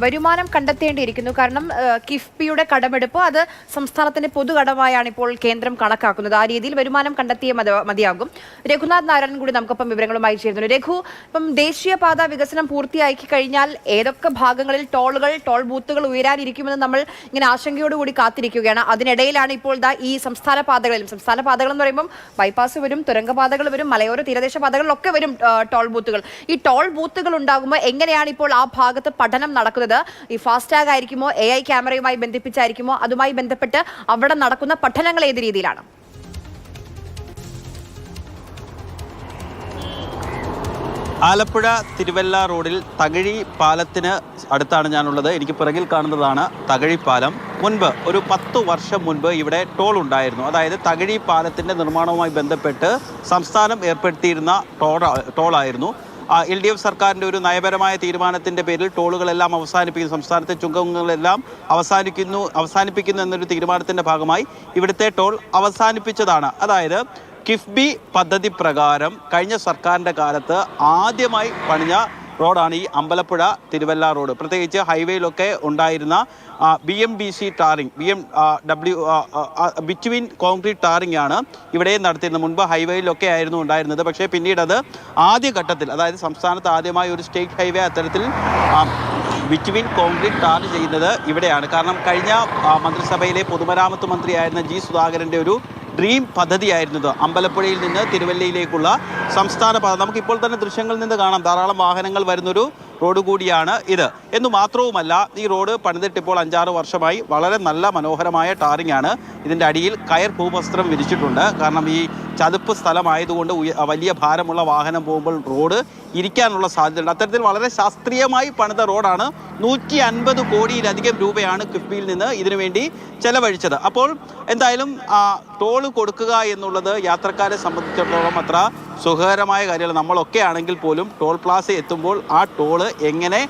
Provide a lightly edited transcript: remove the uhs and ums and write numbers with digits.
വരുമാനം കണ്ടെത്തേണ്ടിയിരിക്കുന്നു. കാരണം കിഫ്ബിയുടെ കടമെടുപ്പ് അത് സംസ്ഥാനത്തിന്റെ പൊതുകടമായാണ് ഇപ്പോൾ കേന്ദ്രം കണക്കാക്കുന്നത്. ആ രീതിയിൽ വരുമാനം കണ്ടെത്തിയേ മതിയാകും. രഘുനാഥ് നാരായണൻ കൂടി നമുക്കൊപ്പം വിവരങ്ങളുമായി ചേരുന്നു. രഘു, ഇപ്പം ദേശീയപാത വികസനം പൂർത്തിയാക്കി കഴിഞ്ഞാൽ ഏതൊക്കെ ഭാഗങ്ങളിൽ ടോൾ ബൂത്തുകൾ ഉയരാനിരിക്കുമെന്ന് നമ്മൾ ഇങ്ങനെ ആശങ്കയോടുകൂടി കാത്തിരിക്കുകയാണ്. അതിനിടയിലാണ് ഇപ്പോൾ ഈ സംസ്ഥാന പാതകൾ എന്ന് പറയുമ്പോൾ ബൈപ്പാസ് വരും, തുരങ്കപാതകൾ വരും, മലയോര തീരദേശ പാതകളിലൊക്കെ വരും ടോൾ ബൂത്തുകൾ. ഈ ടോൾ ബൂത്തുകൾ ഉണ്ടാകുമ്പോൾ എങ്ങനെയാണ് ഇപ്പോൾ ആ ഭാഗത്ത് പഠനം നടക്കുന്നത്? ഈ ഫാസ്ടാഗ് ആയിരിക്കുമോ, AI ക്യാമറയുമായി ബന്ധിപ്പിച്ചായിരിക്കുമോ? അതുമായി ബന്ധപ്പെട്ട് അവിടെ നടക്കുന്ന പഠനങ്ങൾ ഏത് രീതിയിലാണ്? ആലപ്പുഴ തിരുവല്ല റോഡിൽ തകഴി പാലത്തിന് അടുത്താണ് ഞാനുള്ളത്. എനിക്ക് പിറകിൽ കാണുന്നതാണ് തകഴി പാലം. മുൻപ് ഒരു 10 വർഷം മുൻപ് ഇവിടെ ടോൾ ഉണ്ടായിരുന്നു. അതായത് തകഴി പാലത്തിൻ്റെ നിർമ്മാണവുമായി ബന്ധപ്പെട്ട് സംസ്ഥാനം ഏർപ്പെടുത്തിയിരുന്ന ടോളായിരുന്നു. LDF സർക്കാരിൻ്റെ ഒരു നയപരമായ തീരുമാനത്തിൻ്റെ പേരിൽ ടോളുകളെല്ലാം അവസാനിപ്പിക്കുന്നു, സംസ്ഥാനത്തെ ചുങ്കങ്ങളെല്ലാം അവസാനിപ്പിക്കുന്നു എന്നൊരു തീരുമാനത്തിൻ്റെ ഭാഗമായി ഇവിടുത്തെ ടോൾ അവസാനിപ്പിച്ചതാണ്. അതായത് കിഫ്ബി പദ്ധതി പ്രകാരം കഴിഞ്ഞ സർക്കാരിൻ്റെ കാലത്ത് ആദ്യമായി പണിഞ്ഞ റോഡാണ് ഈ അമ്പലപ്പുഴ തിരുവല്ല റോഡ്. പ്രത്യേകിച്ച് ഹൈവേയിലൊക്കെ ഉണ്ടായിരുന്ന BMDC tarring, between concrete tarring ആണ് ഇവിടെ നടത്തിയിരുന്നത്. മുൻപ് ഹൈവേയിലൊക്കെ ആയിരുന്നു ഉണ്ടായിരുന്നത്. പക്ഷേ പിന്നീട് അത് ആദ്യഘട്ടത്തിൽ, അതായത് സംസ്ഥാനത്ത് ആദ്യമായി ഒരു സ്റ്റേറ്റ് ഹൈവേ അത്തരത്തിൽ ബിറ്റ്വീൻ കോൺക്രീറ്റ് ടാർ ചെയ്യുന്നത് ഇവിടെയാണ്. കാരണം കഴിഞ്ഞ മന്ത്രിസഭയിലെ പൊതുമരാമത്ത് മന്ത്രിയായിരുന്ന G. സുധാകരൻ്റെ ഒരു ഡ്രീം പദ്ധതിയായിരുന്നത് അമ്പലപ്പുഴയിൽ നിന്ന് തിരുവല്ലയിലേക്കുള്ള സംസ്ഥാന പാത. നമുക്കിപ്പോൾ തന്നെ ദൃശ്യങ്ങളിൽ നിന്ന് കാണാം, ധാരാളം വാഹനങ്ങൾ വരുന്നൊരു റോഡ് കൂടിയാണ് ഇത്. എന്നു മാത്രവുമല്ല, ഈ റോഡ് പണിതിട്ടിപ്പോൾ 5-6 വർഷമായി. വളരെ നല്ല മനോഹരമായ ടാറിംഗ് ആണ്. ഇതിൻ്റെ അടിയിൽ കയർ ഭൂവസ്ത്രം വിരിച്ചിട്ടുണ്ട്. കാരണം ഈ ചതുപ്പ് സ്ഥലമായതുകൊണ്ട് വലിയ ഭാരമുള്ള വാഹനം പോകുമ്പോൾ റോഡ് ഇരിക്കാനുള്ള സാധ്യതയുണ്ട്. അത്തരത്തിൽ വളരെ ശാസ്ത്രീയമായി പണിത റോഡാണ്. 150 കോടിയിലധികം രൂപയാണ് കിഫ്ബിയിൽ നിന്ന് ഇതിനുവേണ്ടി ചെലവഴിച്ചത്. അപ്പോൾ എന്തായാലും ടോൾ കൊടുക്കുക എന്നുള്ളത് യാത്രക്കാരെ സംബന്ധിച്ചിടത്തോളം അത്ര സുഖകരമായ കാര്യമല്ല. നമ്മളൊക്കെ ആണെങ്കിൽ പോലും ടോൾ പ്ലാസ എത്തുമ്പോൾ ആ ടോള് എങ്ങനെ